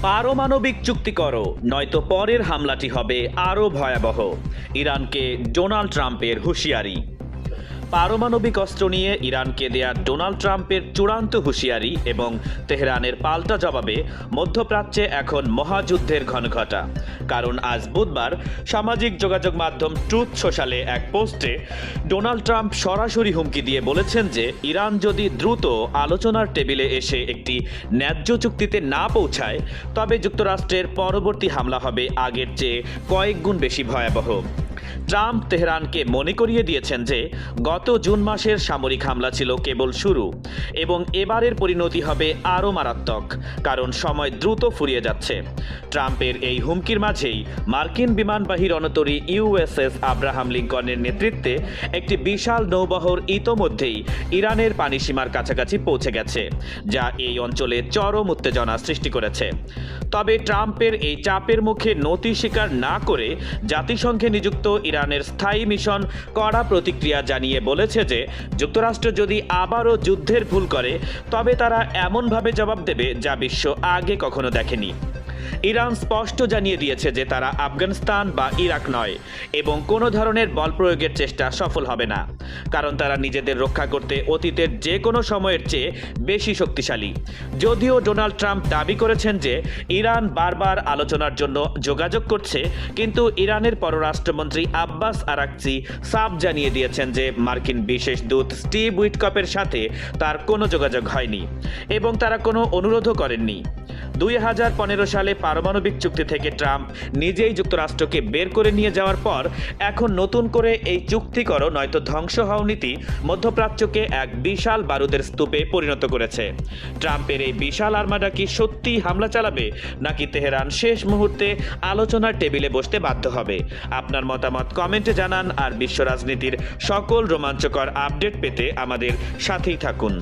পারমাণবিক চুক্তি করো, নয়তো পরের হামলাটি হবে আরও ভয়াবহ। ইরানকে ডোনাল্ড ট্রাম্পের হুঁশিয়ারি। পারমাণবিক অস্ত্র নিয়ে ইরানকে দেয়া ডোনাল্ড ট্রাম্পের চূড়ান্ত হুঁশিয়ারি এবং তেহরানের পাল্টা জবাবে মধ্যপ্রাচ্যে এখন মহাযুদ্ধের ঘনঘটা। কারণ আজ বুধবার সামাজিক যোগাযোগ মাধ্যম ট্রুথ সোশ্যালে এক পোস্টে ডোনাল্ড ট্রাম্প সরাসরি হুমকি দিয়ে বলেছেন যে ইরান যদি দ্রুত আলোচনার টেবিলে এসে একটি ন্যায্য চুক্তিতে না পৌঁছায়, তবে যুক্তরাষ্ট্রের পরবর্তী হামলা হবে আগের চেয়ে কয়েক গুণ বেশি ভয়াবহ। ট্রাম্প তেহরানকে মনে করিয়ে দিয়েছেন যে গত জুন মাসের সামরিক হামলা ছিল কেবল শুরু এবং এবারের পরিণতি হবে আরও মারাত্মক, কারণ সময় দ্রুত ফুরিয়ে যাচ্ছে। ট্রাম্পের এই হুমকির মাঝেই মার্কিন বিমানবাহী রণতরী ইউএসএস আব্রাহাম লিঙ্কনের নেতৃত্বে একটি বিশাল নৌবহর ইতোমধ্যেই ইরানের পানিসীমার কাছাকাছি পৌঁছে গেছে, যা এই অঞ্চলে চরম উত্তেজনা সৃষ্টি করেছে। তবে ট্রাম্পের এই চাপের মুখে নতি স্বীকার না করে জাতিসংঘে নিযুক্ত ইরানের স্থায়ী মিশন কড়া প্রতিক্রিয়া জানিয়ে বলেছে যে যুক্তরাষ্ট্র যদি আবারও যুদ্ধের ভুল করে, তবে তারা এমনভাবে জবাব দেবে যা বিশ্ব আগে কখনো দেখেনি। ইরান স্পষ্ট জানিয়ে দিয়েছে যে তারা আফগানিস্তান বা ইরাক নয় এবং কোনো ধরনের বল প্রয়োগের চেষ্টা সফল হবে না, কারণ তারা নিজেদের রক্ষা করতে অতীতের যে কোনো সময়ের চেয়ে বেশি শক্তিশালী। যদিও ডোনাল্ড ট্রাম্প দাবি করেছেন যে ইরান বারবার আলোচনার জন্য যোগাযোগ করছে, কিন্তু ইরানের পররাষ্ট্রমন্ত্রী আব্বাস আরাকচি সাফ জানিয়ে দিয়েছেন যে মার্কিন বিশেষ দূত স্টিভ উইটকপের সাথে তার কোনো যোগাযোগ হয়নি এবং তারা কোনো অনুরোধও করেননি। 2015 সালে পারমাণবিক চুক্তি থেকে ট্রাম্প নিজেই যুক্তরাষ্ট্রকে বের করে নিয়ে যাওয়ার পর এখন নতুন করে এই চুক্তি করো নয়তো ধ্বংস হও নীতি মধ্যপ্রাচ্যকে এক বিশাল বারুদের স্তূপে পরিণত করেছে। ট্রাম্পের এই বিশাল আর্মাডা কি সত্যি হামলা চালাবে, নাকি তেহরান শেষ মুহূর্তে আলোচনার টেবিলে বসতে বাধ্য হবে? আপনার মতামত কমেন্টে জানান, আর বিশ্ব রাজনীতির সকল রোমাঞ্চকর আপডেট পেতে আমাদের সাথেই থাকুন।